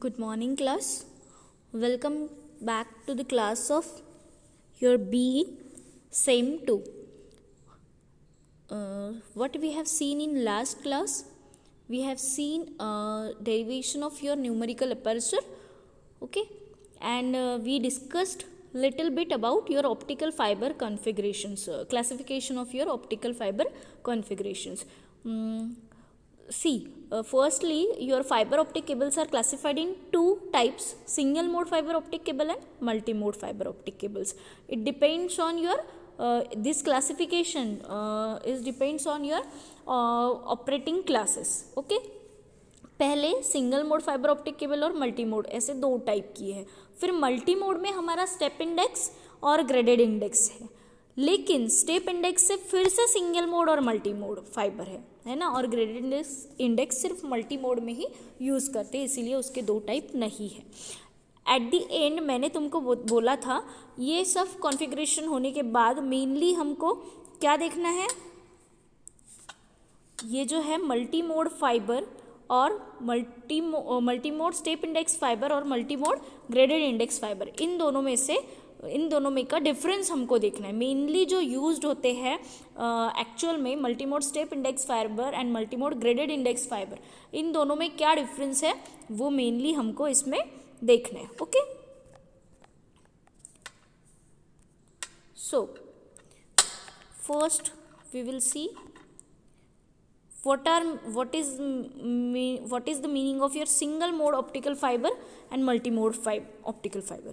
Good morning, class. Welcome back to the class of your BE Same 2. What we have seen in last class, we have seen derivation of your numerical aperture, okay, and we discussed little bit about your optical fiber configurations, classification of your optical fiber configurations. Firstly, your fiber optic cables are classified in two types: single mode fiber optic cable and multi-mode fiber optic cables. It depends on your this classification is depends on your operating classes. Okay, पहले single mode fibre optic cable और multi mode ऐसे दो type की है. फिर multi mode में हमारा step index और ग्रेडेड इंडेक्स है, लेकिन स्टेप इंडेक्स से फिर से सिंगल मोड और मल्टी मोड फाइबर है ना, और ग्रेडेड इंडेक्स सिर्फ मल्टी मोड में ही यूज़ करते हैं, इसीलिए उसके दो टाइप नहीं है. एट द एंड मैंने तुमको बोला था ये सब कॉन्फ़िगरेशन होने के बाद मेनली हमको क्या देखना है, ये जो है मल्टी मोड फाइबर और multi mode step index fibre और multi mode graded index fibre, इन दोनों में का डिफरेंस हमको देखना है. मेनली जो यूज्ड होते हैं एक्चुअल में multi mode step index fibre and multi mode graded index fibre, इन दोनों में क्या डिफरेंस है वो मेनली हमको इसमें देखना है. Okay, so first we will see what is the meaning of your single mode optical fiber and multi mode optical fiber.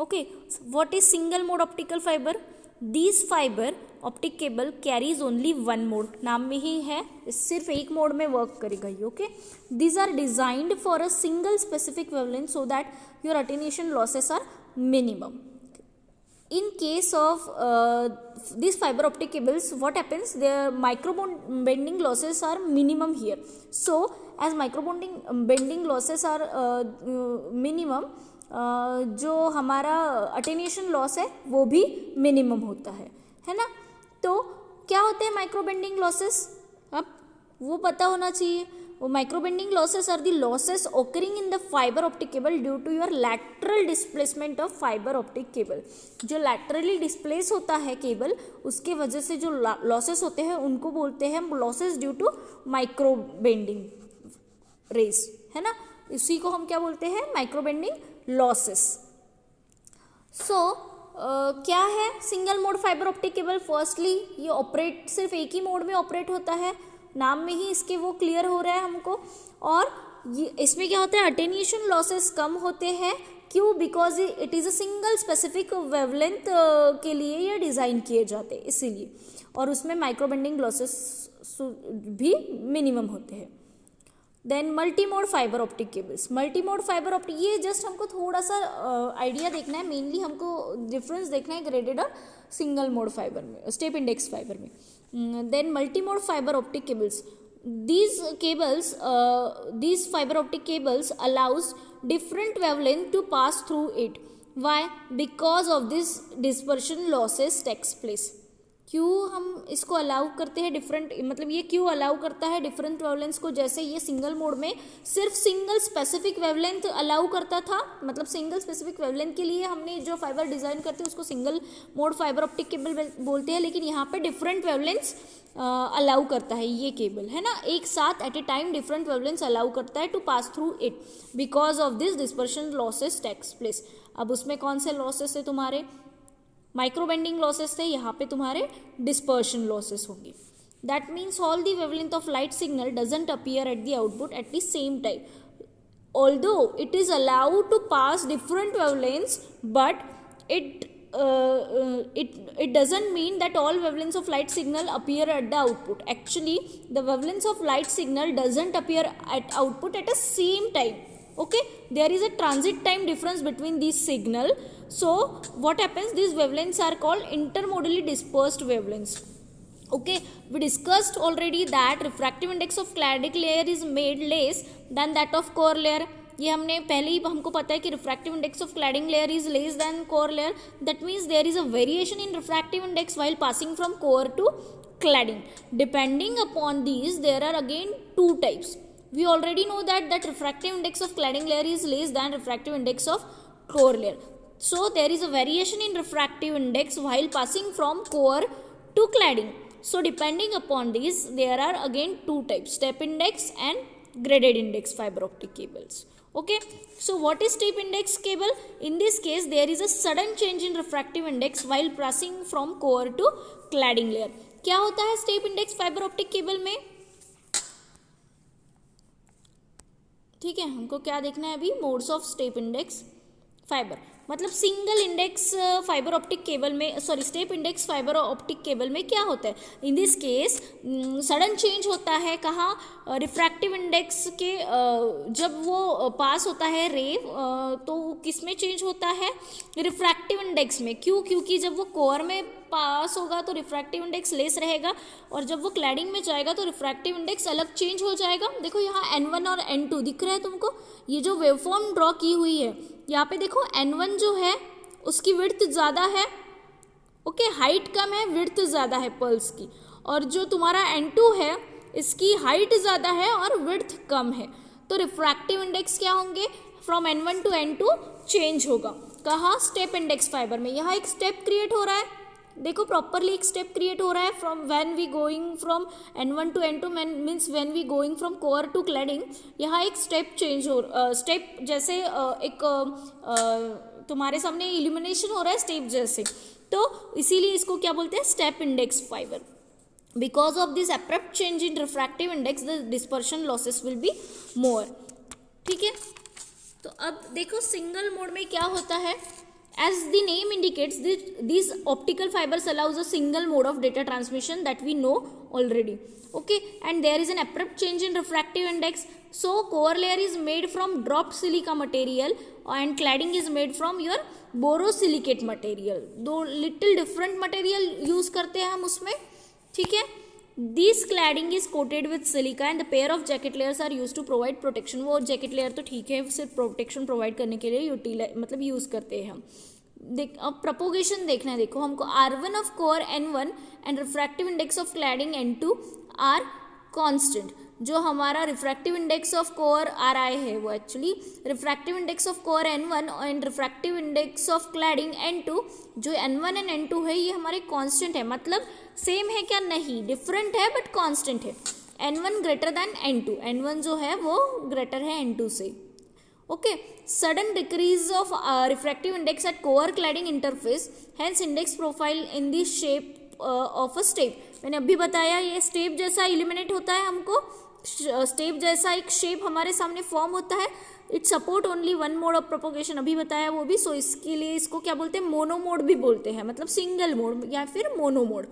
Okay, so what is single mode optical fiber? These fiber optic cable carries only one mode. नाम में ही है, सिर्फ एक mode में work करेगा ये. Okay, these are designed for a single specific wavelength so that your attenuation losses are minimum. In case of these fiber optic cables, what happens, their micro bending losses are minimum here. So as micro bending losses are minimum, जो हमारा attenuation loss है वो भी minimum होता है ना. तो क्या होते हैं माइक्रो बेंडिंग लॉसेस, अब वो पता होना चाहिए. Micro bending losses are the losses occurring in the fiber optic cable due to your lateral displacement of fiber optic cable. जो laterally displace होता है केबल, उसके वजह से जो losses होते हैं उनको बोलते हैं losses due to micro bending rays, है ना. इसी को हम क्या बोलते हैं, माइक्रो बेंडिंग लॉसेस. सो क्या है single mode fibre optic cable? Firstly ये ऑपरेट सिर्फ एक ही मोड में ऑपरेट होता है, नाम में ही इसके वो क्लियर हो रहा है हमको. और ये इसमें क्या होता है, अटेन्यूएशन लॉसेस कम होते हैं. क्यों? Because it is a single specific wavelength के लिए ये डिज़ाइन किए जाते हैं, इसीलिए. और उसमें माइक्रो बेंडिंग लॉसेस भी मिनिमम होते हैं. Then multi mode fibre optic cables. Multi mode fibre optic, ये जस्ट हमको थोड़ा सा आइडिया देखना है, मेनली हमको डिफरेंस देखना है ग्रेडेड और सिंगल मोड फाइबर में, स्टेप इंडेक्स फाइबर में. Then multi-mode fiber optic cables. These fiber optic cables allows different wavelength to pass through it. Why? Because of this dispersion losses takes place. क्यों हम इसको allow करते हैं different, मतलब ये क्यों अलाउ करता है डिफरेंट वेवलेंथ्स को? जैसे ये सिंगल मोड में सिर्फ सिंगल स्पेसिफिक वेवलेंथ अलाउ करता था, मतलब सिंगल स्पेसिफिक वेवलेंथ के लिए हमने जो फाइबर डिज़ाइन करते हैं उसको single mode fibre optic cable बोलते हैं, लेकिन यहाँ पे डिफरेंट वेवलेंथ्स अलाउ करता है ये केबल, है ना. एक साथ at a time different wavelengths allow करता है to pass through it. Because of this dispersion losses takes place. अब उसमें कौन से लॉसेस है तुम्हारे? माइक्रो बेंडिंग लॉसेस थे, यहाँ पे तुम्हारे डिस्पर्शन लॉसेस होंगे. That means all the wavelength of light signal doesn't appear at the output at the same time. Although it is allowed to pass different wavelengths, but it doesn't mean that all wavelengths of light signal appear at the output. Actually, the wavelengths of light signal doesn't appear at output at the same time. Okay, there is a transit time difference between these signal. So what happens, these wavelengths are called intermodally dispersed wavelengths. Okay, we discussed already that refractive index of cladic layer is made less than that of core layer. ये हमने पहले ही हमको पता है कि refractive index of cladding layer is less than core layer. That means there is a variation in refractive index while passing from core to cladding. Depending upon these, there are again two types. We already know that refractive index of cladding layer is less than refractive index of core layer. So there is a variation in refractive index while passing from core to cladding. So depending upon this, there are again two types, step index and graded index fiber optic cables. Okay, so what is step index cable? In this case, there is a sudden change in refractive index while passing from core to cladding layer. क्या होता है step index fibre optic cable में? ठीक है, हमको क्या देखना है अभी, modes of step index fibre, मतलब single index fibre optic cable में, sorry step index fibre optic cable में क्या होता है, in this case sudden change होता है कहाँ, रिफ्रैक्टिव इंडेक्स के जब वो पास होता है रे तो किस में चेंज होता है, रिफ्रैक्टिव इंडेक्स में. क्यों? क्योंकि जब वो कोर में पास होगा तो रिफ्रैक्टिव इंडेक्स लेस रहेगा और जब वो क्लैडिंग में जाएगा तो रिफ्रैक्टिव इंडेक्स अलग चेंज हो जाएगा. देखो यहाँ N1 और N2 दिख रहा है तुमको, ये जो वेवफॉर्म ड्रॉ की हुई है यहाँ पे देखो N1 जो है उसकी विड्थ ज़्यादा है, ओके, हाइट कम है, विड्थ ज़्यादा है पल्स की, और जो तुम्हारा N2 है इसकी हाइट ज़्यादा है और विड्थ कम है. तो रिफ्रैक्टिव इंडेक्स क्या होंगे, from N1 to N2 change होगा. कहाँ? स्टेप इंडेक्स फाइबर में. यहाँ एक स्टेप क्रिएट हो रहा है, देखो प्रॉपरली एक स्टेप क्रिएट हो रहा है from when we going from N1 to N2 means when we going from core to cladding. यहाँ एक स्टेप चेंज हो, स्टेप जैसे एक तुम्हारे सामने इल्यूमिनेशन हो रहा है स्टेप जैसे, तो इसीलिए इसको क्या बोलते हैं, step index fibre. Because of this abrupt change in refractive index the dispersion losses will be more. ठीक है, तो अब देखो सिंगल मोड में क्या होता है. As the name indicates, these optical fibers allows a single mode of data transmission that we know already. Okay, and there is an abrupt change in refractive index. So core layer is made from dropped silica material and cladding is made from your borosilicate material. दो little different material use करते हैं हम उसमें. ठीक है, This cladding is coated with silica and the pair of jacket layers are used to provide protection. वो jacket layer तो ठीक है, सिर्फ protection provide करने के लिए मतलब यूज़ करते हैं हम. देख अब propagation देखना है. देखो हमको R1 of core N1 and refractive index of cladding N2 are constant. जो हमारा refractive index of core are आई है वो actually refractive index of core N1 and refractive index of cladding N2, जो N1 एंड N2 है ये हमारे constant है. मतलब सेम है क्या? नहीं, डिफरेंट है बट कांस्टेंट है. N1 greater than N2, N1 जो है वो ग्रेटर है N2 से. Okay, sudden decrease of refractive index at core cladding interface, hence index profile in the shape of a step. मैंने अभी बताया ये स्टेप जैसा इलिमिनेट होता है, हमको स्टेप जैसा एक शेप हमारे सामने फॉर्म होता है. It support only one mod of propagation, अभी बताया वो भी. सो इसके लिए इसको क्या बोलते हैं, मोनो मोड भी बोलते हैं, मतलब सिंगल मोड या फिर mono mode.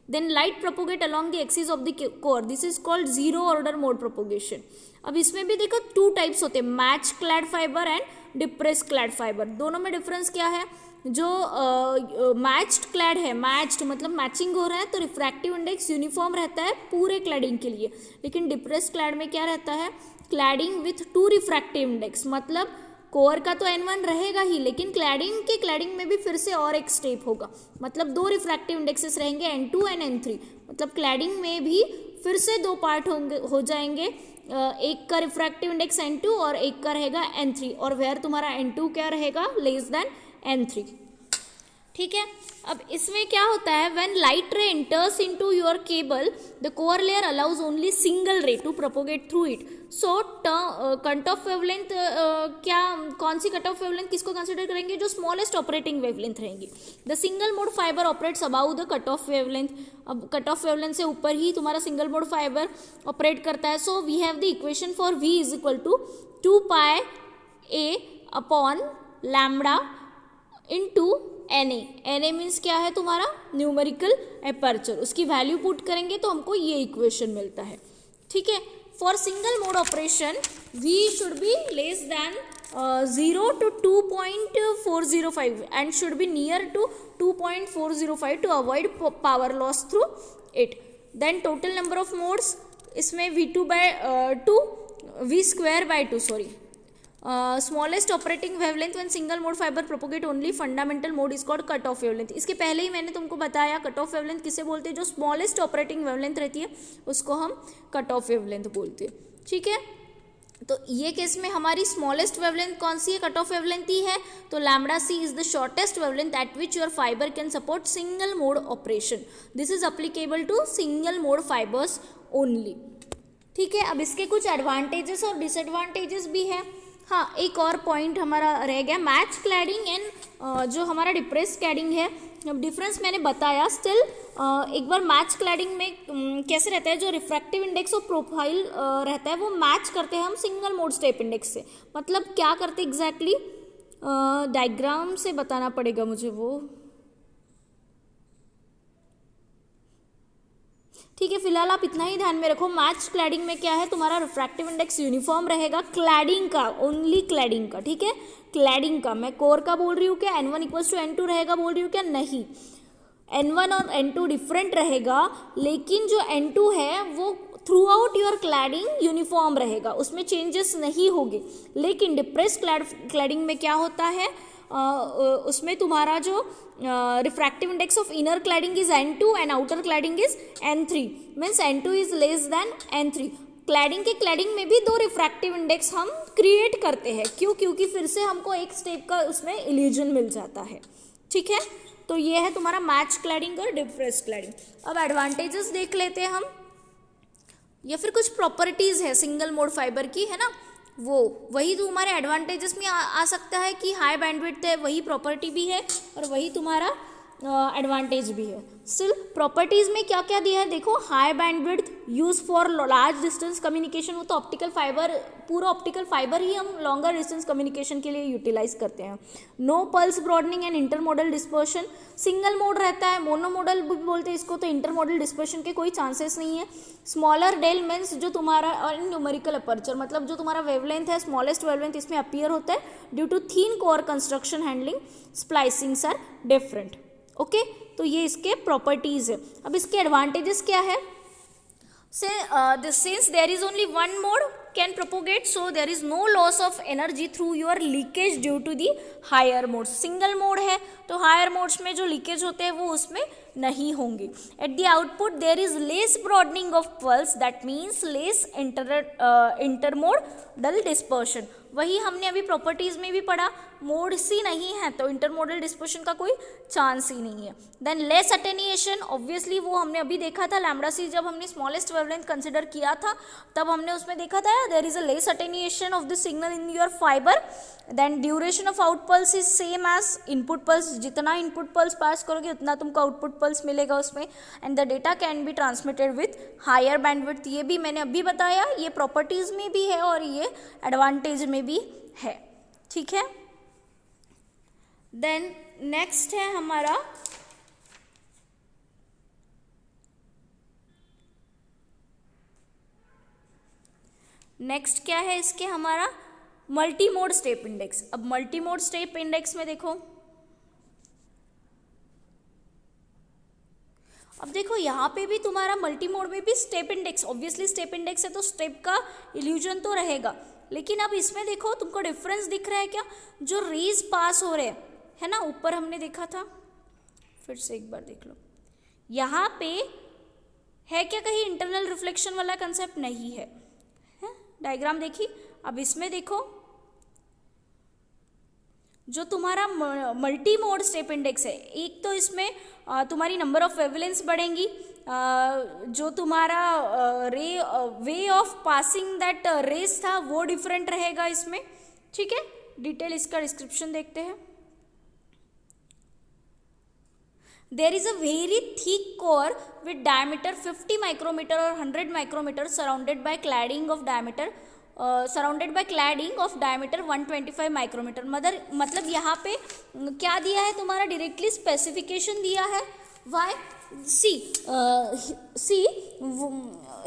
Then light propagate along the axis of the core, this is called zero order mode propagation. अब इसमें भी देखो टू टाइप्स होते हैं, match clad fibre and depress clad fibre. दोनों में डिफरेंस क्या है? जो मैच्ड क्लैड है, मैच्ड मतलब मैचिंग हो रहा है तो रिफ्रैक्टिव इंडेक्स यूनिफॉर्म रहता है पूरे क्लैडिंग के लिए. लेकिन डिप्रेस क्लैड में क्या रहता है, cladding with to refractive index, मतलब कोर का तो N1 रहेगा ही लेकिन क्लैडिंग में भी फिर से और एक स्टेप होगा, मतलब दो रिफ्रैक्टिव इंडेक्सेस रहेंगे N2 एंड N3. मतलब क्लैडिंग में भी फिर से दो पार्ट हो जाएंगे, एक का रिफ्रैक्टिव इंडेक्स N2 और एक का रहेगा N3, और वेयर तुम्हारा N2 क्या रहेगा, लेस देन N3. ठीक है, अब इसमें क्या होता है, when light ray enters into your cable the core layer allows only single ray to propagate through it. So cut off wavelength, क्या कौन सी कट ऑफ वेवलेंथ किसको कंसिडर करेंगे, जो स्मॉलेस्ट ऑपरेटिंग वेवलेंथ रहेंगी. The single mode fibre operates above the cut off wavelength. अब cut off wavelength से ऊपर ही तुम्हारा सिंगल मोड फाइबर ऑपरेट करता है. So we have the equation for V is equal to 2 pi A upon lambda into NA means क्या है तुम्हारा, numerical aperture. उसकी वैल्यू पुट करेंगे तो हमको ये इक्वेशन मिलता है. ठीक है, for single mode operation V should be less than 0 to 2.405 and should be near to 2.405 to avoid power loss through it. Then total number of modes इसमें V2 by 2 V square by 2 sorry smallest operating wavelength when single mode fibre propagate only fundamental mode is called cut off wavelength. इसके पहले ही मैंने तुमको बताया cut off wavelength किसे बोलते हैं, जो स्मॉलेस्ट ऑपरेटिंग वेवलेंथ रहती है उसको हम कट ऑफ वेवलेंथ बोलते हैं, ठीक है। तो ये केस में हमारी स्मॉलेस्ट वेवलेंथ कौन सी है, कट ऑफ वेवलेंथ ही है। तो lambda c is the shortest wavelength at which your fibre can support single mode operation. This is applicable to single mode fibres only, ठीक है। अब इसके कुछ एडवांटेजेस और डिसएडवांटेजेस भी है। हाँ, एक और पॉइंट हमारा रह गया, मैच क्लैडिंग एंड जो हमारा डिप्रेस क्लैडिंग है। अब डिफरेंस मैंने बताया, स्टिल एक बार मैच क्लैडिंग में कैसे रहता है, जो रिफ्रैक्टिव इंडेक्स और प्रोफाइल रहता है वो मैच करते हैं हम सिंगल मोड स्टेप इंडेक्स से। मतलब क्या करते एग्जैक्टली, डायग्राम से बताना पड़ेगा मुझे वो, ठीक है। फिलहाल आप इतना ही ध्यान में रखो, मैच क्लैडिंग में क्या है, तुम्हारा रिफ्रैक्टिव इंडेक्स यूनिफॉर्म रहेगा क्लैडिंग का, ओनली क्लैडिंग का, ठीक है। क्लैडिंग का, मैं कोर का बोल रही हूँ क्या, N1 इक्वल्स टू N2 रहेगा बोल रही हूँ क्या, नहीं। N1 और N2 डिफरेंट रहेगा, लेकिन जो N2 है वो through out your cladding uniform रहेगा, उसमें चेंजेस नहीं होंगे। लेकिन डिप्रेस क्लैडिंग में क्या होता है, उसमें तुम्हारा जो refractive index of inner cladding is N2 and outer cladding is N3, means N2 is less then N3। Cladding के क्लैडिंग में भी दो रिफ्रैक्टिव इंडेक्स हम क्रिएट करते हैं, क्यों, क्योंकि फिर से हमको एक स्टेप का उसमें इल्यूजन मिल जाता है, ठीक है। तो ये है तुम्हारा मैच क्लैडिंग और डिप्रेस क्लैडिंग। अब एडवांटेजेस देख लेते हैं हम, या फिर कुछ प्रॉपर्टीज है सिंगल मोड फाइबर की, है ना, वो वही तुम्हारे एडवांटेजेस में आ सकता है कि हाई बैंडविड्थ है, वही प्रॉपर्टी भी है और वही तुम्हारा एडवांटेज भी है। स्टिल प्रॉपर्टीज में क्या क्या दिया है देखो, high bandwidth use for large distance communication, वो तो ऑप्टिकल फाइबर, पूरा ऑप्टिकल फाइबर ही हम लॉन्गर डिस्टेंस कम्युनिकेशन के लिए यूटिलाइज करते हैं। No pulse broadening and intermodal dispersion, single mode रहता है, मोनोमोडल भी बोलते हैं इसको, तो इंटरमोडल डिस्पर्शन के कोई चांसेस नहीं है। स्मॉलर डेल मीन्स जो तुम्हारा, और न्यूमेरिकल अपर्चर मतलब जो तुम्हारा वेवलेंथ है, स्मॉलेस्ट वेवलेंथ इसमें अपीयर होता है due to thin core construction, handling, splicings are different, okay. तो ये इसके प्रॉपर्टीज है। अब इसके एडवांटेजेस क्या है, since there is only one mode can propagate, so there is no loss of energy through your leakage due to the higher modes। Single mode है तो हायर मोड्स में जो लीकेज होते हैं वो उसमें नहीं होंगे। At the output there is less broadening of pulse, that means less intermodal dispersion. वही हमने अभी प्रॉपर्टीज में भी पढ़ा, मोड्स ही नहीं है तो इंटरमोडल डिस्पर्शन का कोई चांस ही नहीं है। देन लेस अटेन्यूएशन, ऑब्वियसली वो हमने अभी देखा था, लैम्बडा सी जब हमने स्मॉलेस्ट वेवलेंथ कंसिडर किया था तब हमने उसमें देखा था there is a less attenuation of the signal in your fibre. Then duration of out pulse is same as input pulse, जितना इनपुट पल्स पास करोगे उतना तुमको आउटपुट पल्स मिलेगा उसमें। And the data can be transmitted with higher bandwidth, ये भी मैंने अभी बताया, ये प्रॉपर्टीज में भी है और ये एडवांटेज में भी है, ठीक है। देन नेक्स्ट है हमारा नेक्स्ट क्या है इसके, हमारा मल्टी मोड स्टेप इंडेक्स। अब मल्टी मोड स्टेप इंडेक्स में देखो, अब देखो यहाँ पे भी तुम्हारा मल्टी मोड में भी step index, obviously step index है तो स्टेप का इल्यूजन तो रहेगा, लेकिन अब इसमें देखो तुमको डिफरेंस दिख रहा है क्या, जो रेज पास हो रहे है ना, ऊपर हमने देखा था, फिर से एक बार देख लो, यहाँ पे है क्या कहीं इंटरनल रिफ्लेक्शन वाला कंसेप्ट नहीं है, डायग्राम देखी। अब इसमें देखो जो तुम्हारा मल्टी मोड स्टेप इंडेक्स है, एक तो इसमें तुम्हारी नंबर ऑफ वेवलेंस बढ़ेंगी, जो तुम्हारा way of passing that rays था वो डिफरेंट रहेगा इसमें, ठीक है। डिटेल इसका डिस्क्रिप्शन देखते हैं। There is a very thick core with diameter 50 micrometer or 100 micrometer surrounded by cladding of diameter 125 micrometer। मतलब यहाँ पे क्या दिया है तुम्हारा, डायरेक्टली स्पेसिफिकेशन दिया है। Why? See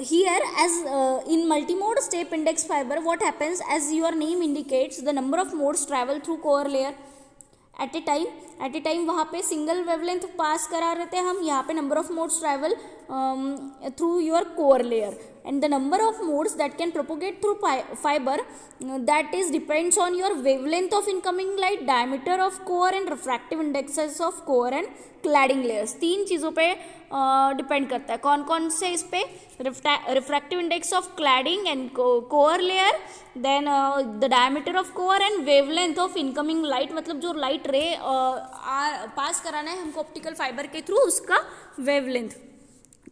here as in multimode step index fiber, what happens, as your name indicates, the number of modes travel through core layer at a time वहाँ पे सिंगल वेवलेंथ पास करा रहे थे हम, यहाँ पे number of modes travel through your core layer, and the number of modes that can propagate through fiber that is depends on your wavelength of incoming light, diameter of core and refractive indexes of core and cladding layers. 3 चीज़ों पे depend करता है. कौन कौन से इस पे? Refractive index of cladding and core layer, then the diameter of core and wavelength of incoming light, मतलब जो लाइट रे पास कराना है हमको ऑप्टिकल फाइबर के थ्रू, उसका वेवलेंथ.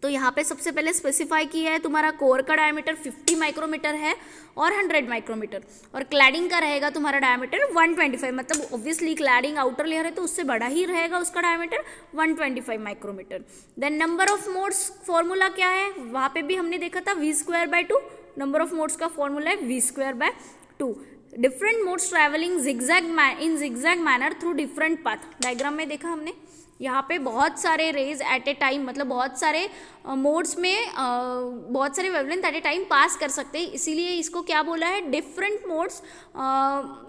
तो यहाँ पे सबसे पहले स्पेसिफाई किया है तुम्हारा कोर का डायमीटर 50 माइक्रोमीटर है और 100 माइक्रोमीटर, और क्लैडिंग का रहेगा तुम्हारा डायमीटर 125, मतलब ऑब्वियसली क्लैडिंग आउटर लेयर है तो उससे बड़ा ही रहेगा उसका diameter 125 micrometre. Then number of modes formula क्या है, वहाँ पे भी हमने देखा था v²/2. नंबर ऑफ मोड्स का फॉर्मूला है v²/2. Different modes travelling in zigzag manner through different path. Diagram में देखा हमने, यहाँ पे बहुत सारे रेज एट ए टाइम, मतलब बहुत सारे मोड्स में बहुत सारे wavelength at a time pass कर सकते हैं, इसीलिए इसको क्या बोला है, डिफरेंट मोड्स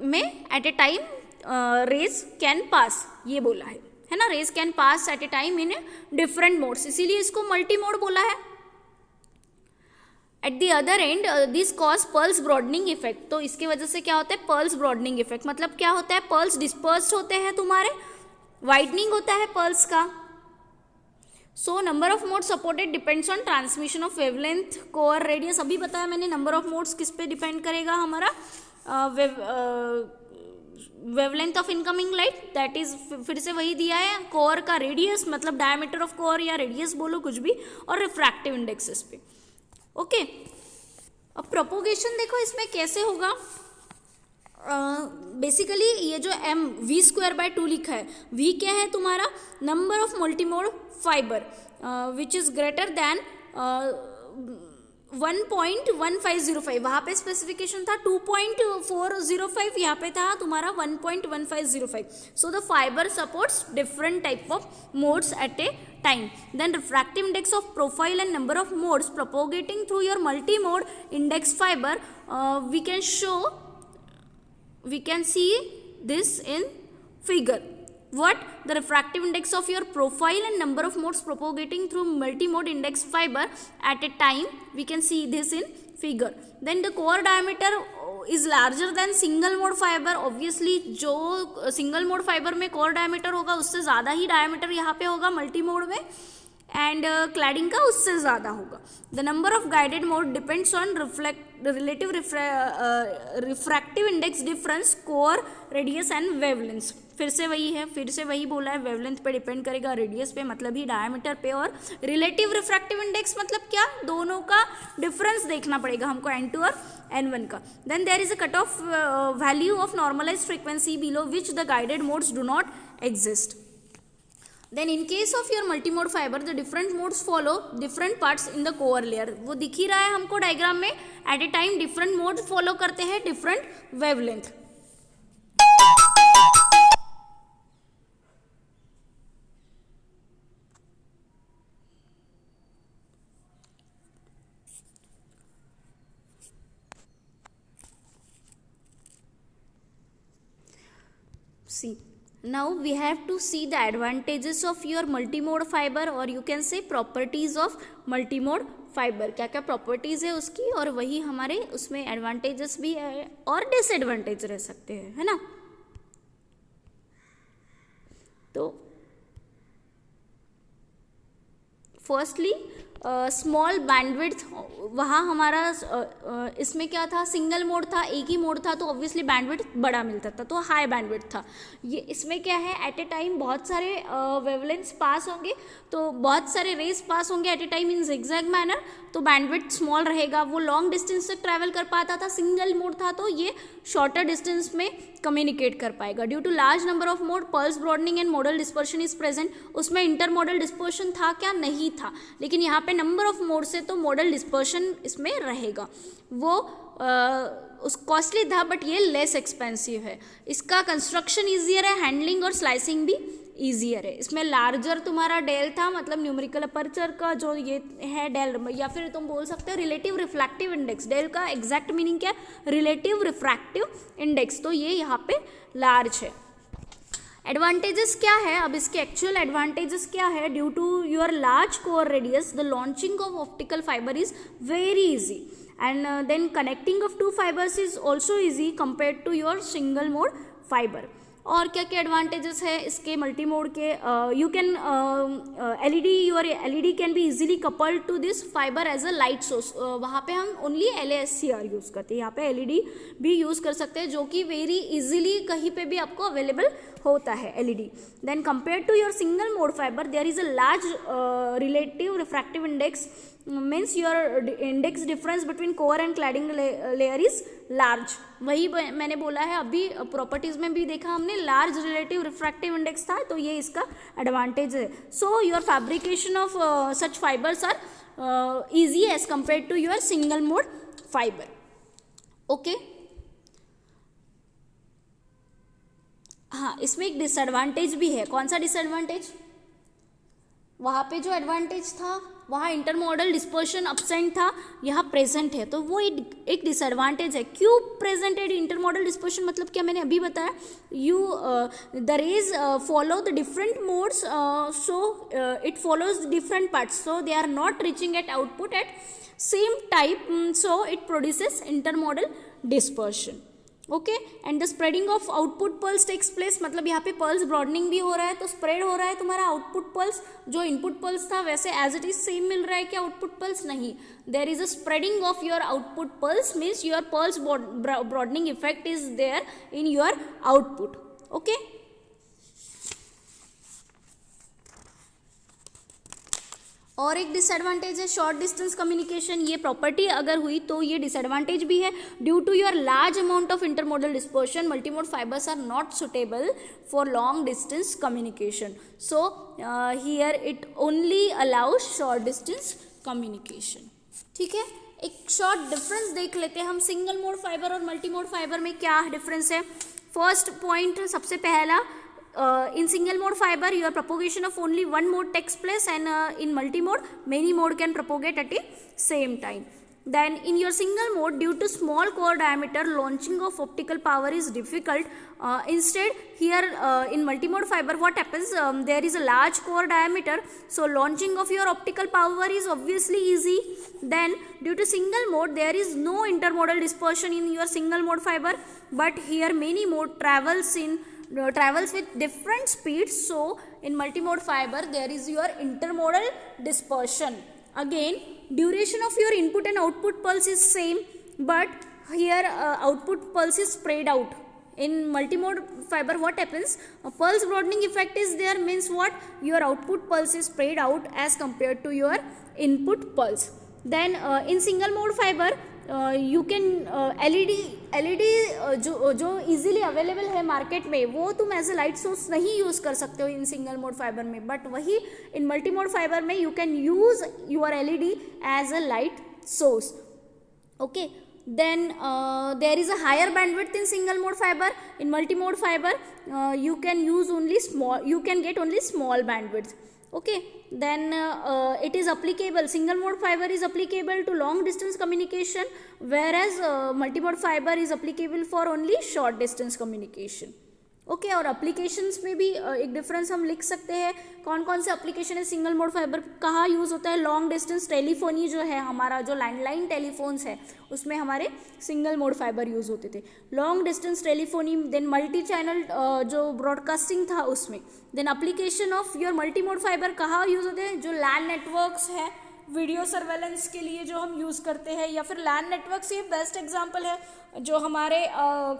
में at a time rays can pass, ये बोला है ना. Rays can pass at a time in different modes, इसीलिए इसको मल्टी मोड बोला है. At the other end this cause pulse broadening effect. तो इसकी वजह से क्या होता है, पल्स ब्रॉडनिंग इफेक्ट, मतलब क्या होता है, पल्स डिस्पर्स्ड होते हैं तुम्हारे, वाइडनिंग होता है पल्स का. So number of modes supported depends on transmission of wavelength, core, radius. अभी बताया मैंने नंबर ऑफ मोड्स किस पे डिपेंड करेगा, हमारा wavelength of incoming light, that is फिर से वही दिया है, कोर का रेडियस, मतलब डायमीटर ऑफ कोर या रेडियस बोलो कुछ भी, और रिफ्रैक्टिव इंडेक्सेस पे. ओके, अब प्रोपोगेशन देखो इसमें कैसे होगा. बेसिकली ये जो v²/2 लिखा है, v क्या है तुम्हारा, number of multimode fibre which is greater than 1.1505. वहाँ पे स्पेसिफिकेशन था 2.405, यहाँ पे था तुम्हारा 1.1505. So the fibre supports different type of modes at a time. Then refractive index of profile and number of modes propagating through your multi-mode index fiber, we can see this in figure. What? The refractive index of your profile and number of modes propagating through multi-mode index fiber at a time, we can see this in figure. Then the core diameter is larger than single mode fiber. Obviously जो single mode fiber में core diameter होगा उससे ज़्यादा ही diameter यहाँ पे होगा multi mode में, and cladding का उससे ज़्यादा होगा. The number of guided mode depends on relative refractive index difference, core, radius and wavelengths. फिर से वही बोला है, वेवलेंथ पे डिपेंड करेगा, रेडियस पे मतलब ही डायमीटर पे, और रिलेटिव रिफ्रैक्टिव इंडेक्स मतलब क्या, दोनों का डिफरेंस देखना पड़ेगा हमको n2 और n1 का. Then there is a cut off value of normalised frequency below which the guided modes do not exist. Then in case of your multimode fiber, the different modes follow different parts in the core layer. वो दिख ही रहा है हमको diagram में, at a time different modes follow करते हैं different wavelength. See, now we have to see the advantages of your multimode fiber, or you can say properties of multimode fiber. क्या क्या प्रॉपर्टीज है उसकी, और वही हमारे उसमें एडवांटेजेस भी है और डिसएडवांटेज रह सकते हैं, है ना. तो फर्स्टली स्मॉल बैंडविड्थ, वहाँ हमारा इसमें क्या था, सिंगल मोड था, एक ही मोड था, तो ऑब्वियसली बैंडविड्थ बड़ा मिलता था, तो हाई बैंडविड्थ था. ये इसमें क्या है, एट ए टाइम बहुत सारे वेवलेंथ्स पास होंगे, तो बहुत सारे रेज पास होंगे at a time in zigzag manner, तो बैंडविड्थ स्मॉल रहेगा, वो लॉन्ग डिस्टेंस तक ट्रैवल कर पाता था. सिंगल मोड था तो ये शॉर्टर डिस्टेंस में कम्युनिकेट कर पाएगा. Due to large number of mode, pulse broadening and modal dispersion is present. उसमें इंटर मॉडल डिस्पर्शन था क्या, नहीं था, लेकिन यहाँ पे नंबर ऑफ मोड से तो मॉडल डिस्पर्शन इसमें रहेगा. वो उस कॉस्टली था, बट ये लेस एक्सपेंसिव है. इसका कंस्ट्रक्शन ईजियर है, हैंडलिंग और स्लाइसिंग भी ईजियर है. इसमें लार्जर तुम्हारा डेल था, मतलब न्यूमेरिकल अपर्चर का जो ये है डेल, या फिर तुम बोल सकते हो रिलेटिव रिफ्रैक्टिव इंडेक्स. डेल का एग्जैक्ट मीनिंग क्या है, रिलेटिव रिफ्रैक्टिव इंडेक्स, तो ये यहाँ पे लार्ज है. एडवांटेजेस क्या है, अब इसके एक्चुअल एडवांटेजेस क्या है, due to your large core radius the launching of optical fibre is very easy and then connecting of two fibres is also easy compare to your single mode fibre. और क्या क्या advantages है इसके multi mode के, you can LED, your LED can be easily coupled to this fibre as a light source. वहाँ पे हम only LASCR use करते हैं, यहाँ पे एलईडी भी यूज़ कर सकते हैं जो कि वेरी इजीली कहीं पे भी आपको अवेलेबल होता है LED. Then compare to your single mode fibre there is a large relative refractive index, means your index difference between core and cladding layer is large. वही मैंने बोला है अभी, प्रॉपर्टीज में भी देखा हमने, लार्ज रिलेटिव रिफ्रैक्टिव इंडेक्स था, तो ये इसका एडवांटेज है। So your fabrication of such fibres are easy as compare to your single mode fibre. Okay, हाँ, इसमें एक डिसएडवांटेज भी है। कौन सा डिसएडवांटेज? वहाँ पे जो एडवांटेज था वहाँ इंटरमोडल डिस्पर्शन अब्सेंट था, यहाँ प्रेजेंट है, तो वो एक डिसएडवांटेज है। क्यों प्रेजेंटेड इंटरमोडल डिस्पर्शन? मतलब क्या मैंने अभी बताया, the rays follow the different modes, so it follows different parts, so they are not reaching at output at same type, so it produces intermodal dispersion. Okay, and the spreading of output pulse takes place, मतलब यहाँ पे pulse broadening भी हो रहा है, तो spread हो रहा है तुम्हारा आउटपुट पल्स। जो इनपुट पल्स था वैसे एज इट इज सेम मिल रहा है क्या आउटपुट पल्स? नहीं, there is a spreading of your output pulse, means your pulse broadening effect is there in your output. Okay, और एक डिसएडवांटेज है शॉर्ट डिस्टेंस कम्युनिकेशन। ये प्रॉपर्टी अगर हुई तो ये डिसएडवांटेज भी है। Due to your large amount of intermodal dispersion multimode fibres are not suitable for long distance communication, so here it only allows short distance communication. ठीक है, एक शॉर्ट डिफरेंस देख लेते हैं हम सिंगल मोड फाइबर और मल्टी मोड फाइबर में क्या डिफरेंस है। फर्स्ट पॉइंट, सबसे पहला, in single mode fiber your propagation of only one mode takes place, and in multi mode many mode can propagate at a same time. Then in your single mode, due to small core diameter, launching of optical power is difficult. Instead here in multi-mode fiber what happens, there is a large core diameter, so launching of your optical power is obviously easy. Then due to single mode there is no intermodal dispersion in your single mode fiber, but here many mode travels with different speeds, so in multi-mode fiber there is your intermodal dispersion. Again, duration of your input and output pulse is same, but here output pulse is spread out. In multi-mode fiber what happens, a pulse broadening effect is there, means what, your output pulse is spread out as compared to your input pulse. Then in single mode fiber you can LED जो easily available है market में, वो तुम as a light source नहीं use कर सकते हो in single mode fibre में, बट वही इन मल्टी मोड फाइबर में you can use your LED as a light source. Okay, then there is a higher bandwidth in single mode fiber. In multi mode fiber you can get only small bandwidth. Okay, then it is applicable, single mode fiber is applicable to long distance communication, whereas multi mode fiber is applicable for only short distance communication. Okay, और applications में भी एक difference हम लिख सकते हैं. कौन कौन से एप्लीकेशन है सिंगल मोड फाइबर, कहाँ यूज़ होता है? लॉन्ग डिस्टेंस टेलीफोनी जो है हमारा, जो लैंडलाइन टेलीफोन्स है उसमें हमारे सिंगल मोड फाइबर यूज़ होते थे, long distance telephony. Then multi channel जो ब्रॉडकास्टिंग था उसमें. Then application of your multi mode fibre कहाँ यूज़ होते हैं? जो लैन नेटवर्क्स है, वीडियो सर्वेलेंस के लिए जो हम यूज़ करते हैं, या फिर लैन नेटवर्क्स ये बेस्ट एग्जांपल है जो हमारे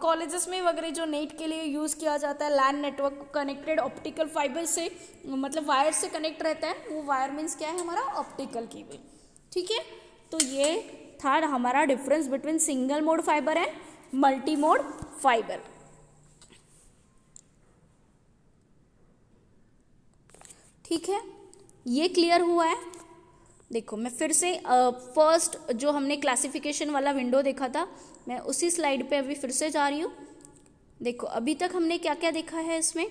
कॉलेजेस में वगैरह जो नेट के लिए यूज़ किया जाता है. LAN network connected optical fibre से, मतलब वायर से कनेक्ट रहता है, वो वायर मीन्स क्या है हमारा? Optical cable. ठीक है, तो ये था हमारा difference between single mode fibre and multi mode fibre. ठीक है, ये क्लियर हुआ है. देखो मैं फिर से फर्स्ट जो हमने क्लासिफिकेशन वाला विंडो देखा था, मैं उसी स्लाइड पे अभी फिर से जा रही हूँ. देखो अभी तक हमने क्या क्या देखा है इसमें?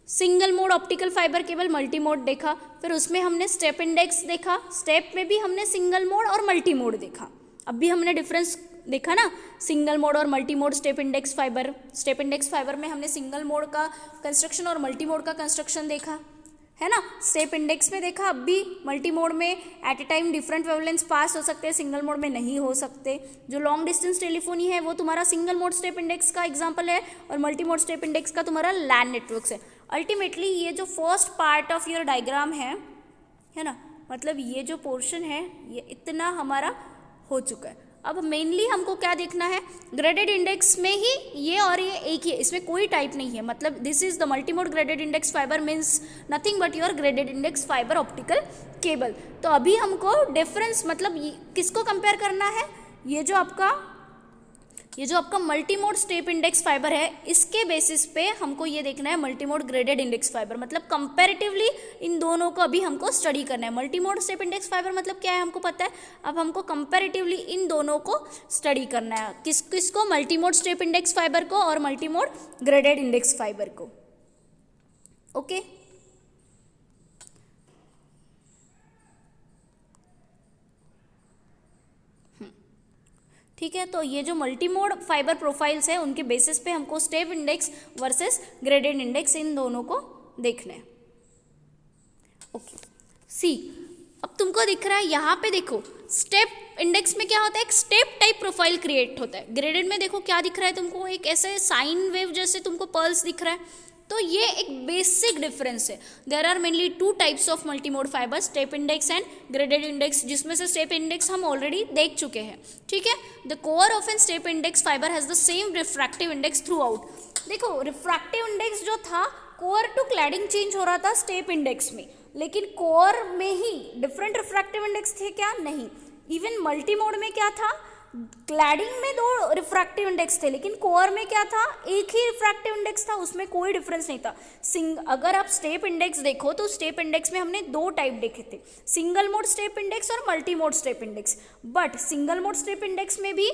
Single mode optical fibre cable multi mode देखा, फिर उसमें हमने स्टेप इंडेक्स देखा, स्टेप में भी हमने सिंगल मोड और मल्टी मोड देखा. अभी हमने डिफरेंस देखा ना, सिंगल मोड और multi mode step index fibre. Step index fibre में हमने सिंगल मोड का कंस्ट्रक्शन और मल्टी मोड का कंस्ट्रक्शन देखा है ना। स्टेप इंडेक्स में देखा, अब भी मल्टी मोड में at a time different wavelengths pass हो सकते हैं, सिंगल मोड में नहीं हो सकते। जो लॉन्ग डिस्टेंस टेलीफोनी है वो तुम्हारा सिंगल मोड स्टेप इंडेक्स का एग्जांपल है, और मल्टी मोड स्टेप इंडेक्स का तुम्हारा लैन नेटवर्क्स है। अल्टीमेटली ये जो first part of your diagram है ना, मतलब ये जो पोर्शन है ये इतना हमारा हो चुका है। अब मेनली हमको क्या देखना है, ग्रेडेड इंडेक्स में ही ये और ये एक ही है, इसमें कोई टाइप नहीं है। मतलब this is the multimode graded index fibre means nothing but your graded index fibre optical cable. तो अभी हमको डिफरेंस मतलब किसको कंपेयर करना है, ये जो आपका मल्टीमोड स्टेप इंडेक्स फाइबर है इसके बेसिस पे हमको ये देखना है मल्टीमोड ग्रेडेड इंडेक्स फाइबर। मतलब कंपैरेटिवली इन दोनों को अभी हमको स्टडी करना है। मल्टीमोड स्टेप इंडेक्स फाइबर मतलब क्या है हमको पता है, अब हमको कंपैरेटिवली इन दोनों को स्टडी करना है। किसको, मल्टीमोड स्टेप इंडेक्स फाइबर को और मल्टीमोड ग्रेडेड इंडेक्स फाइबर को। ओके ठीक है, तो ये जो मल्टीमोड फाइबर प्रोफाइल्स है उनके बेसिस पे हमको step index versus graded index इन दोनों को देखना है। ओके सी, अब तुमको दिख रहा है यहाँ पे देखो, स्टेप इंडेक्स में क्या होता है, एक स्टेप टाइप प्रोफाइल क्रिएट होता है। ग्रेडेड में देखो क्या दिख रहा है तुमको, एक ऐसे साइन वेव जैसे तुमको पल्स दिख रहा है। तो ये एक बेसिक डिफरेंस है। There are mainly two types of multimode fibre, step index and graded index, जिसमें से स्टेप इंडेक्स हम ऑलरेडी देख चुके हैं। ठीक है, the core of an step index fibre has the same refractive index throughout. देखो रिफ्रैक्टिव इंडेक्स जो था कोर टू क्लैडिंग चेंज हो रहा था स्टेप इंडेक्स में, लेकिन कोर में ही डिफरेंट रिफ्रैक्टिव इंडेक्स थे क्या, नहीं। इवन मल्टीमोड में क्या था, क्लैडिंग में दो रिफ्रैक्टिव इंडेक्स थे, लेकिन कोर में क्या था, एक ही रिफ्रैक्टिव इंडेक्स था, उसमें कोई डिफरेंस नहीं था। अगर आप स्टेप इंडेक्स देखो तो स्टेप इंडेक्स में हमने दो टाइप देखे थे, सिंगल मोड स्टेप इंडेक्स और multi mode step index. But single mode step index में भी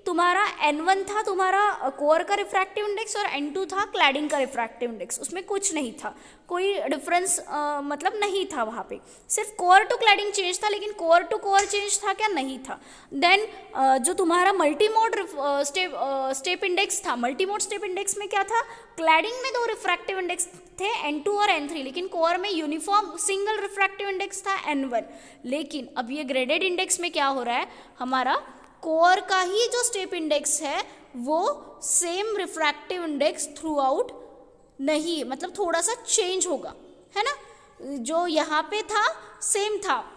तुम्हारा N1 था तुम्हारा कोर का रिफ्रैक्टिव इंडेक्स और N2 था क्लैडिंग का रिफ्रैक्टिव इंडेक्स, उसमें कुछ नहीं था, कोई डिफरेंस मतलब नहीं था वहाँ पे। सिर्फ कोर टू क्लैडिंग चेंज था, लेकिन कोर टू कोर चेंज था क्या, नहीं था। देन जो तुम्हारा मल्टीमोड स्टेप इंडेक्स था, मल्टीमोड स्टेप इंडेक्स में क्या था, क्लैडिंग में दो रिफ्रैक्टिव इंडेक्स थे N2 और N3, लेकिन कोर में यूनिफॉर्म सिंगल रिफ्रैक्टिव इंडेक्स था N1। लेकिन अब ये ग्रेडेड इंडेक्स में क्या हो रहा है, हमारा कोर का ही जो स्टेप इंडेक्स है वो same refractive index through out नहीं, मतलब थोड़ा सा चेंज होगा, है ना। जो यहाँ पे था सेम था।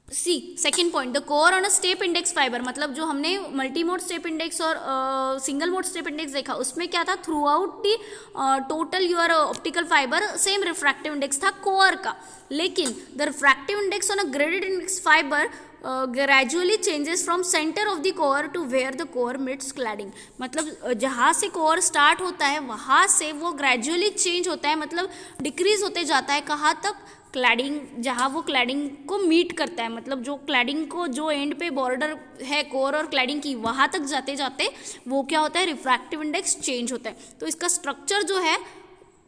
See second point, the core on a step index fibre, मतलब जो हमने मल्टी मोड स्टेप इंडेक्स और सिंगल मोड स्टेप इंडेक्स देखा उसमें क्या था, throughout the total your optical fibre same refractive index था कोर का, लेकिन the refractive index on a graded index fibre gradually changes from centre of the core to where the core meets cladding. मतलब जहाँ से core start होता है वहाँ से वो ग्रेजुअली चेंज होता है, मतलब डिक्रीज होते जाता है, कहाँ तक, क्लैडिंग, जहाँ वो क्लैडिंग को मीट करता है, मतलब जो क्लैडिंग को जो एंड पे बॉर्डर है कोर और क्लैडिंग की, वहाँ तक जाते जाते वो क्या होता है, रिफ्रैक्टिव इंडेक्स चेंज होता है। तो इसका स्ट्रक्चर जो है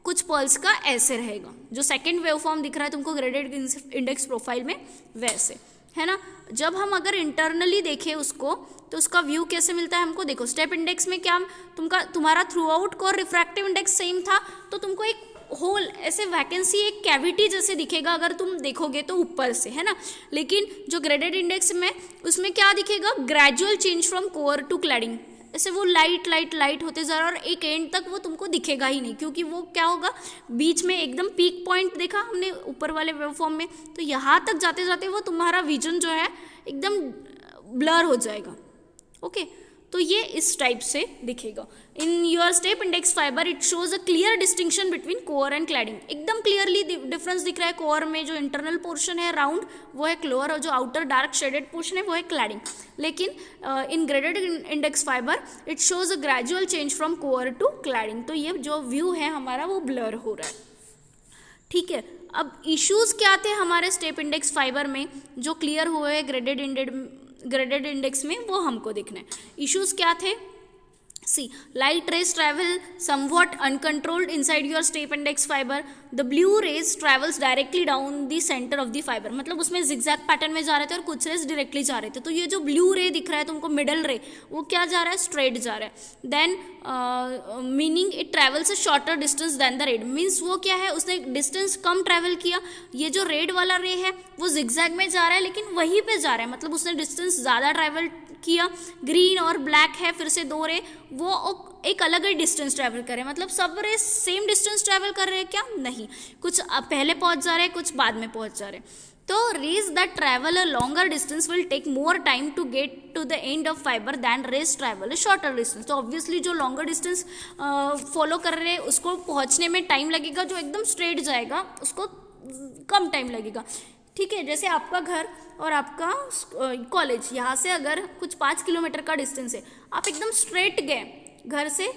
कुछ पल्स का ऐसे रहेगा, जो सेकेंड वेव फॉर्म दिख रहा है तुमको ग्रेडेड इंडेक्स प्रोफाइल में वैसे, है ना। जब हम अगर इंटरनली देखें उसको तो उसका व्यू कैसे मिलता है हमको, देखो स्टेप इंडेक्स में क्या तुम्हारा through out core refractive index same था, तो तुमको एक होल ऐसे वैकेंसी, एक कैविटी जैसे दिखेगा अगर तुम देखोगे तो ऊपर से, है ना। लेकिन जो ग्रेडेड इंडेक्स में उसमें क्या दिखेगा, gradual change from core to cladding, ऐसे वो लाइट होते जा रहा है और एक एंड तक वो तुमको दिखेगा ही नहीं, क्योंकि वो क्या होगा, बीच में एकदम पीक पॉइंट देखा हमने ऊपर वाले वेवफॉर्म में, तो यहाँ तक जाते जाते वो तुम्हारा विजन जो है एकदम ब्लर हो जाएगा। ओके, तो ये इस टाइप से दिखेगा। In your step index fibre it shows a clear distinction between core and cladding, एकदम क्लियरली डिफरेंस दिख रहा है। कोर में जो इंटरनल पोर्शन है राउंड वो है क्लोर, और जो आउटर डार्क शेडेड पोर्शन है वो है क्लैडिंग। लेकिन in graded index fibre it shows a gradual change from core to cladding, तो ये जो व्यू है हमारा वो ब्लर हो रहा है। ठीक है, अब इश्यूज क्या थे हमारे स्टेप इंडेक्स फाइबर में जो क्लियर हुए ग्रेडेड इंडेक्स में, वो हमको देखना है। इश्यूज क्या थे, See, light rays travel somewhat uncontrolled inside your step index fiber. The blue rays travels directly down the center of the fiber. मतलब उसमें zigzag पैटर्न में जा रहे थे और कुछ रेस डायरेक्टली जा रहे थे. तो ये जो ब्लू रे दिख रहा है तुमको मिडल रे, वो क्या जा रहा है, स्ट्रेट जा रहा है. Then meaning it travels a shorter distance than the ray. Means वो क्या है, उसने डिस्टेंस कम ट्रेवल किया. ये जो रेड वाला रे है वो जिगजैग में जा रहा है लेकिन वहीं पे जा रहा है, मतलब उसने डिस्टेंस ज़्यादा ट्रेवल किया. ग्रीन और ब्लैक है फिर से दो रे, वो एक अलग ही डिस्टेंस ट्रैवल कर रहे हैं. मतलब सब रे सेम डिस्टेंस ट्रैवल कर रहे हैं क्या, नहीं, कुछ पहले पहुंच जा रहे हैं, कुछ बाद में पहुंच जा रहे हैं. तो rays that travel a longer distance will take more time to get to the end of fibre than rays travel a shorter distance. तो ऑब्वियसली जो लॉन्गर डिस्टेंस फॉलो कर रहे हैं उसको पहुंचने में टाइम लगेगा, जो एकदम स्ट्रेट जाएगा उसको कम टाइम लगेगा. ठीक है, जैसे आपका घर और आपका कॉलेज, यहाँ से अगर कुछ 5 किलोमीटर का डिस्टेंस है, आप एकदम स्ट्रेट गए घर से,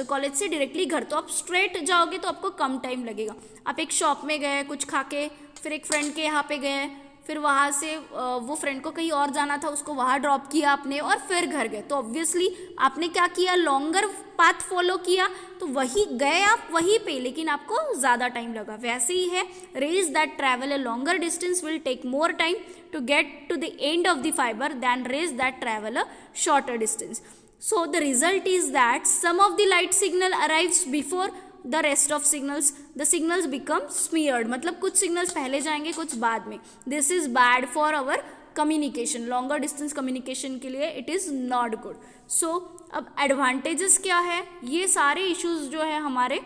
कॉलेज से डायरेक्टली घर, तो आप स्ट्रेट जाओगे तो आपको कम टाइम लगेगा. आप एक शॉप में गए कुछ खा के, फिर एक फ्रेंड के यहाँ पे गए, फिर वहाँ से वो फ्रेंड को कहीं और जाना था, उसको वहाँ ड्रॉप किया आपने और फिर घर गए, तो ऑब्वियसली आपने क्या किया, लॉन्गर पाथ फॉलो किया, तो वही गए आप वहीं पे, लेकिन आपको ज़्यादा टाइम लगा. वैसे ही है, rays that travel a longer distance will take more time to get to the end of the fibre than rays that travel a shorter distance. So the result is that some of the light signal arrives before the rest of signals. The signals become smeared. मतलब कुछ signals पहले जाएंगे कुछ बाद में. This is bad for our communication. Longer distance communication के लिए it is not good. So अब advantages क्या है, ये सारे issues जो है हमारे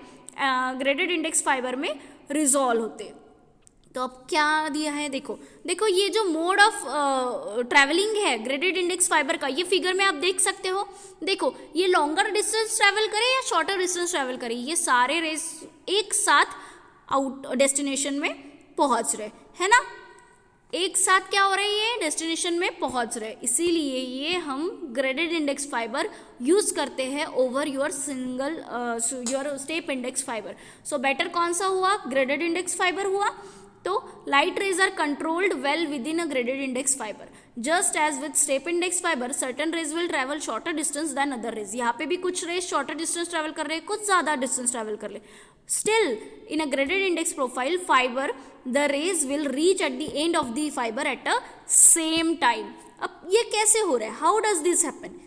graded index fiber में resolve होते हैं. तो अब क्या दिया है, देखो ये जो मोड ऑफ ट्रैवलिंग है ग्रेडेड इंडेक्स फाइबर का, ये फिगर में आप देख सकते हो. देखो ये लॉन्गर डिस्टेंस ट्रैवल करे या शॉर्टर डिस्टेंस ट्रैवल करे, ये सारे रेस एक साथ आउट डेस्टिनेशन में पहुंच रहे है ना, एक साथ क्या हो रहा है, ये डेस्टिनेशन में पहुंच रहे. इसीलिए ये हम ग्रेडेड इंडेक्स फाइबर यूज करते हैं over your single your step index fibre. So better कौन सा हुआ, ग्रेडेड इंडेक्स फाइबर हुआ. तो light rays are controlled well within a graded index fibre. Just as with step index fibre certain rays will travel shorter distance than other rays. यहाँ पे भी कुछ raise shorter distance travel कर रहे हैं, कुछ ज्यादा डिस्टेंस ट्रैवल कर रहे. Still in a graded index profile fibre the rays will reach at the end of the fibre at a same time. अब ये कैसे हो रहा है, हाउ डज दिस हैपन,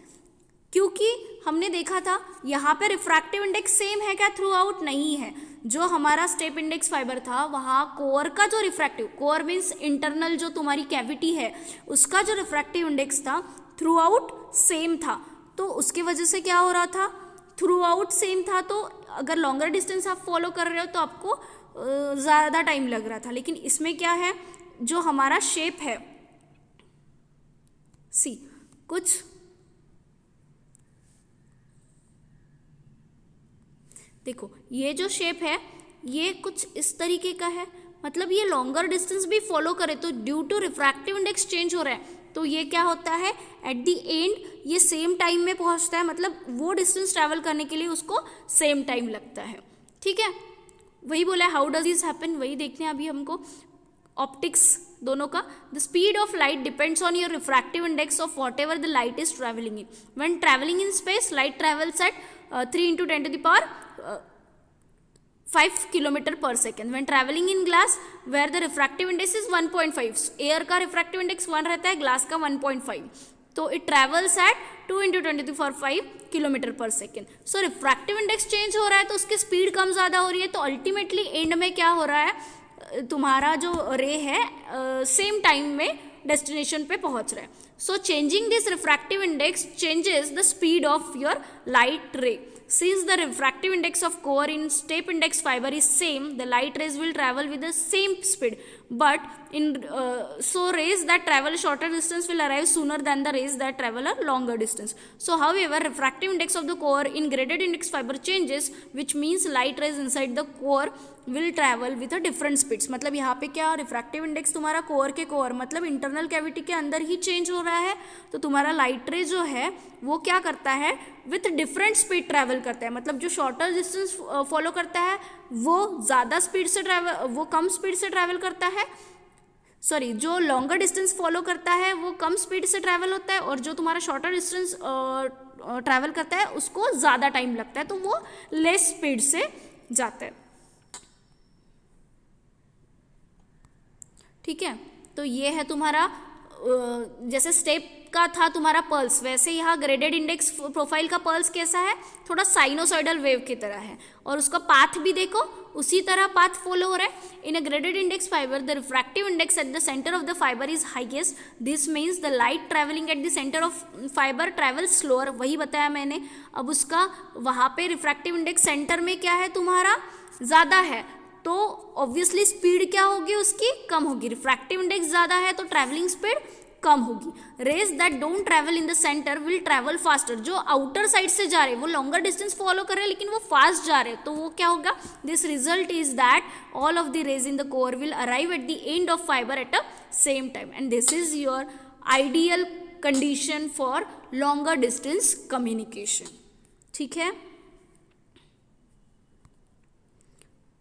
क्योंकि हमने देखा था यहाँ पे रिफ्रैक्टिव इंडेक्स सेम है क्या, थ्रू आउट नहीं है. जो हमारा स्टेप इंडेक्स फाइबर था वहाँ कोर का जो रिफ्रैक्टिव, कोर मीन्स इंटरनल जो तुम्हारी कैविटी है, उसका जो रिफ्रैक्टिव इंडेक्स था थ्रू आउट सेम था. तो उसकी वजह से क्या हो रहा था, थ्रू आउट सेम था, तो अगर लॉन्गर डिस्टेंस आप फॉलो कर रहे हो तो आपको ज़्यादा टाइम लग रहा था. लेकिन इसमें क्या है, जो हमारा शेप है, सी कुछ देखो ये जो शेप है ये कुछ इस तरीके का है, मतलब ये लॉन्गर डिस्टेंस भी फॉलो करे तो due to refractive index change हो रहा है, तो ये क्या होता है, एट द एंड ये सेम टाइम में पहुंचता है, मतलब वो डिस्टेंस ट्रैवल करने के लिए उसको सेम टाइम लगता है. ठीक है, वही बोला है, हाउ डज दिस हैपन, वही देखते हैं अभी हमको. ऑप्टिक्स दोनों का, the speed of light depends on your refractive index of whatever the light is travelling in. When travelling in space light travels at 3 × 10⁵ kilometre per second. When travelling in glass where the refractive index is 1.5. Air का refractive index 1 रहता है, glass का 1.5, तो it travels at 2 × 10⁵ kilometre per second. So refractive index change हो रहा है तो उसकी स्पीड कम ज़्यादा हो रही है, तो अल्टीमेटली एंड में क्या हो रहा है, तुम्हारा जो रे है सेम टाइम में डेस्टिनेशन पे पहुंच रहा है. So changing this refractive index changes the speed of your light ray. Since the refractive index of core in step index fiber is same, the light rays will travel with the same speed. But in so rays that travel shorter distance will arrive sooner than the rays that travel a longer distance. So, however, refractive index of the core in graded index fiber changes, which means light rays inside the core will travel with a different speeds. मतलब यहाँ पे क्या, refractive index तुम्हारा core के core मतलब internal cavity के अंदर ही change हो रहा है, तो तुम्हारा लाइट रे जो है वो क्या करता है, विथ डिफरेंट स्पीड ट्रैवल करता है. मतलब जो शॉर्टर डिस्टेंस फॉलो करता है वो ज़्यादा स्पीड से ट्रैवल, वो कम स्पीड से ट्रैवल करता है, सॉरी जो लॉन्गर डिस्टेंस फॉलो करता है वो कम स्पीड से ट्रैवल होता है, और जो तुम्हारा शॉर्टर डिस्टेंस ट्रैवल करता है उसको ज़्यादा टाइम लगता है, तो वो लेस स्पीड से जाता है। ठीक है, तो ये है तुम्हारा जैसे स्टेप का था तुम्हारा पल्स, वैसे यहाँ ग्रेडेड इंडेक्स प्रोफाइल का पल्स कैसा है, थोड़ा साइनोसॉइडल वेव की तरह है, और उसका पाथ भी देखो उसी तरह पाथ फॉलो हो रहा है। In a graded index fibre the refractive index at the centre of the fibre is highest, this means the light travelling at the centre of fibre travel slower, वही बताया मैंने। अब उसका वहाँ पे रिफ्रैक्टिव इंडेक्स सेंटर में क्या है तुम्हारा, ज़्यादा है, तो ऑब्वियसली स्पीड क्या होगी उसकी, कम होगी। रिफ्रैक्टिव इंडेक्स ज़्यादा है तो ट्रैवलिंग स्पीड कम होगी। Rays that don't travel in the centre will travel faster, जो आउटर साइड से जा रहे हैं वो लॉन्गर डिस्टेंस फॉलो कर रहे हैं लेकिन वो फास्ट जा रहे हैं, तो वो क्या होगा, this result is that all of the rays in the core will arrive at the end of fibre at a same time, and this is your ideal condition for longer distance communication. ठीक है,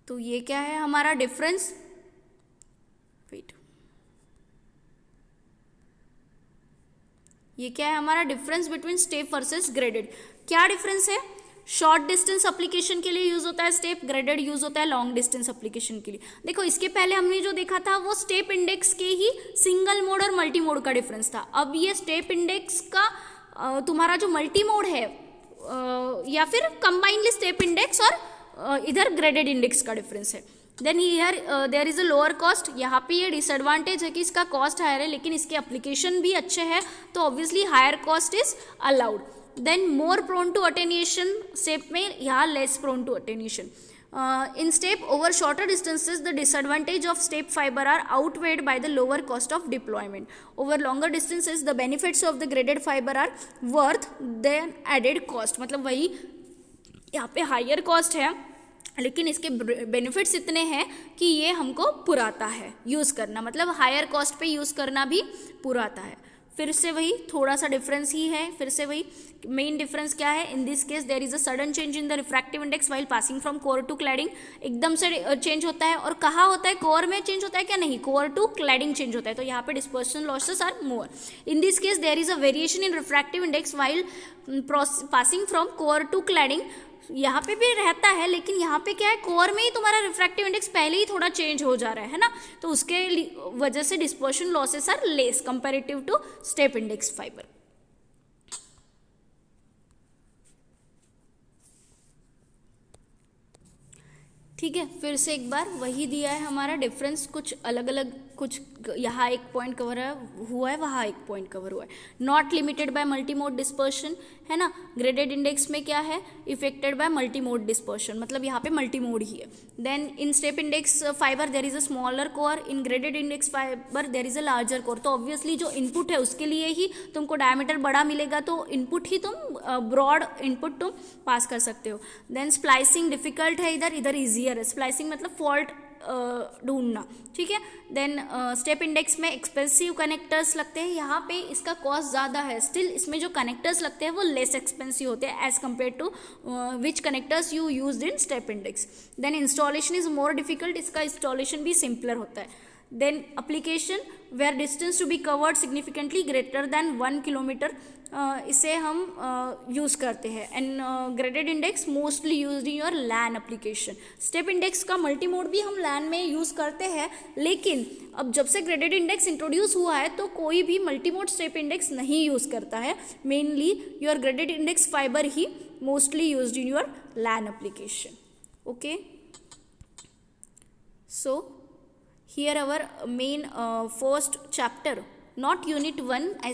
तो ये क्या है हमारा difference, wait, ये क्या है हमारा difference between step versus graded. क्या डिफरेंस है, शॉर्ट डिस्टेंस एप्लीकेशन के लिए यूज होता है स्टेप, ग्रेडेड यूज होता है लॉन्ग डिस्टेंस एप्लीकेशन के लिए। देखो इसके पहले हमने जो देखा था वो स्टेप इंडेक्स के ही सिंगल मोड और मल्टी मोड का डिफरेंस था। अब ये स्टेप इंडेक्स का तुम्हारा जो मल्टी मोड है या फिर कंबाइनली स्टेप इंडेक्स और इधर ग्रेडेड इंडेक्स का डिफरेंस है। Then here there is a lower cost, यहाँ पे ये डिसएडवांटेज है कि इसका कॉस्ट हायर है लेकिन इसके एप्लीकेशन भी अच्छे हैं, तो obviously higher cost is allowed. Then more prone to attenuation, step में यहाँ less prone to attenuation. In step over shorter distances, the disadvantage of step fiber are outweighed by the lower cost of deployment. Over longer distances, the benefits of the graded fiber are worth than added cost. मतलब वही यहाँ पे higher cost है लेकिन इसके benefits इतने हैं कि ये हमको पुराता है यूज़ करना, मतलब हायर कॉस्ट पे यूज़ करना भी पुराता है। फिर से वही थोड़ा सा डिफरेंस ही है, फिर से वही मेन डिफरेंस क्या है, in this case there is a sudden change in the refractive index while passing from core to cladding, एकदम से चेंज होता है। और कहाँ होता है, कोर में चेंज होता है क्या, नहीं, कोर टू क्लैडिंग चेंज होता है, तो यहाँ पे dispersion losses are more. In this case there is a variation in refractive index while passing from core to cladding, यहाँ पे भी रहता है लेकिन यहाँ पे क्या है, कोर में ही तुम्हारा रिफ्रैक्टिव इंडेक्स पहले ही थोड़ा चेंज हो जा रहा है ना, तो उसके वजह से dispersion losses are less comparative to step index fibre. ठीक है, फिर से एक बार वही दिया है हमारा डिफरेंस, कुछ अलग अलग, कुछ यहाँ एक पॉइंट कवर हुआ है, वहाँ एक पॉइंट कवर हुआ है। Not limited by multi mode dispersion है ना, ग्रेडेड इंडेक्स में क्या है, affected by multi mode dispersion, मतलब यहाँ पे मल्टी मोड ही है। Then in step index fibre there is a smaller core, in graded index fibre there is a larger core, तो ऑब्वियसली जो इनपुट है उसके लिए ही तुमको डायमीटर बड़ा मिलेगा, तो इनपुट ही तुम ब्रॉड इनपुट तुम पास कर सकते हो। देन स्प्लाइसिंग डिफिकल्ट है, इधर ईजियर है, स्प्लाइसिंग मतलब फॉल्ट ढूंढना, ठीक है। देन स्टेप इंडेक्स में एक्सपेंसिव कनेक्टर्स लगते हैं, यहाँ पे इसका कॉस्ट ज़्यादा है, स्टिल इसमें जो कनेक्टर्स लगते हैं वो लेस एक्सपेंसिव होते हैं as compare to which connectors you use in step index. Then installation is more difficult, इसका इंस्टॉलेशन भी सिंपलर होता है। Then application where distance to be covered significantly greater than 1 kilometre, इसे हम यूज़ करते हैं। And graded index mostly used in your LAN application. Step index का multi mode भी हम लैन में यूज़ करते हैं, लेकिन अब जब से ग्रेडेड इंडेक्स इंट्रोड्यूस हुआ है तो कोई भी मल्टी मोड स्टेप इंडेक्स नहीं यूज़ करता है, mainly your graded index fibre ही mostly used in your LAN application. Okay, so here our main first chapter, not unit 1, I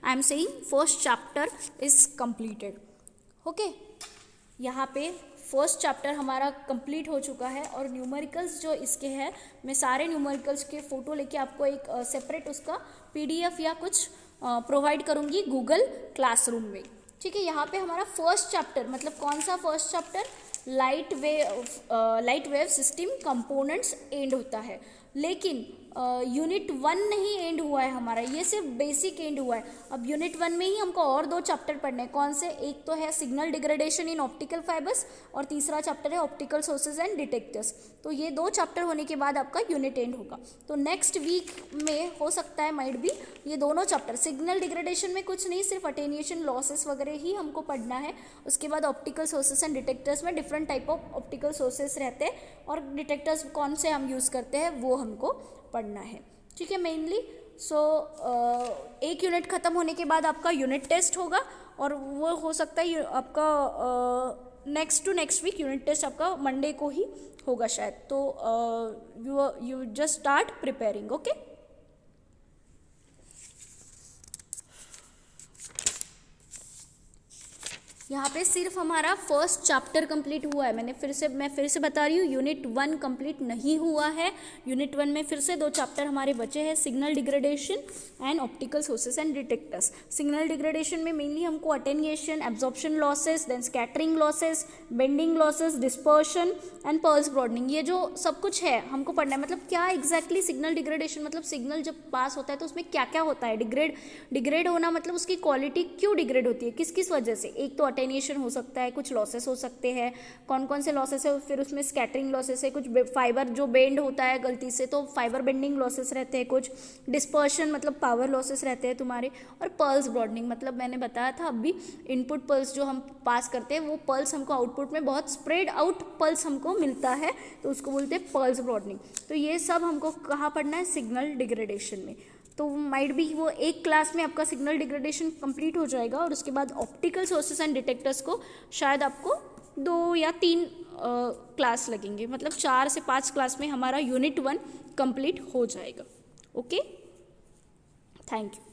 am saying first chapter is completed. okay, यहाँ पे first chapter हमारा complete हो चुका है, और numericals जो इसके हैं, मैं सारे न्यूमेरिकल्स के फ़ोटो लेके आपको एक सेपरेट उसका PDF या कुछ प्रोवाइड करूँगी गूगल क्लासरूम में, ठीक है। यहाँ पे हमारा फर्स्ट चैप्टर, मतलब कौन सा first chapter, light wave system components and होता है। लेकिन यूनिट 1 नहीं एंड हुआ है हमारा, ये सिर्फ बेसिक एंड हुआ है। अब यूनिट 1 में ही हमको और 2 चैप्टर पढ़ने हैं। कौन से? एक तो है signal degradation in optical fibres और तीसरा चैप्टर है ऑप्टिकल सोर्सेज एंड डिटेक्टर्स। तो ये 2 चैप्टर होने के बाद आपका यूनिट एंड होगा। तो नेक्स्ट वीक में हो सकता है माइट भी ये दोनों चैप्टर, सिग्नल डिग्रेडेशन में कुछ नहीं, सिर्फ अटेन्यूएशन लॉसेस वगैरह ही हमको पढ़ना है। उसके बाद ऑप्टिकल सोर्सेज एंड डिटेक्टर्स में different type of optical sources रहते हैं और डिटेक्टर्स कौन से हम यूज़ करते हैं वो हमको पढ़ना है। ठीक है, मेनली एक यूनिट ख़त्म होने के बाद आपका यूनिट टेस्ट होगा और वो हो सकता है आपका next to next week unit test आपका मंडे को ही होगा शायद। तो you just start preparing. Okay, यहाँ पे सिर्फ हमारा फर्स्ट चैप्टर कंप्लीट हुआ है। मैं फिर से बता रही हूँ, यूनिट 1 कंप्लीट नहीं हुआ है। यूनिट 1 में फिर से 2 चैप्टर हमारे बचे हैं, signal degradation and optical sources and detectors. Signal degradation में मेनली हमको attenuation, absorption losses, then scattering losses, bending losses, dispersion and pulse broadening, ये जो सब कुछ है हमको पढ़ना है। मतलब क्या एग्जैक्टली सिग्नल डिग्रेडेशन, मतलब सिग्नल जब पास होता है तो उसमें क्या क्या होता है। डिग्रेड होना मतलब उसकी क्वालिटी क्यों डिग्रेड होती है, किस किस वजह से। एक तो अटेन्यूएशन हो सकता है, कुछ लॉसेस हो सकते हैं। कौन कौन से लॉसेस है? फिर उसमें स्कैटरिंग लॉसेस है, कुछ फाइबर जो बेंड होता है गलती से तो फाइबर बेंडिंग लॉसेस रहते हैं, कुछ डिस्पर्शन मतलब पावर लॉसेस रहते हैं तुम्हारे, और पल्स ब्रॉडनिंग मतलब मैंने बताया था अभी, इनपुट पल्स जो हम पास करते हैं वो पल्स हमको आउटपुट में बहुत स्प्रेड आउट पल्स हमको मिलता है, तो उसको बोलते हैं पल्स ब्रॉडनिंग। तो ये सब हमको कहाँ पढ़ना है? सिग्नल डिग्रेडेशन में। तो माइट भी वो एक क्लास में आपका सिग्नल डिग्रेडेशन कंप्लीट हो जाएगा और उसके बाद ऑप्टिकल सोर्सेस एंड डिटेक्टर्स को शायद आपको 2 या 3 क्लास लगेंगे, मतलब 4 से 5 क्लास में हमारा यूनिट 1 कंप्लीट हो जाएगा। Okay, thank you.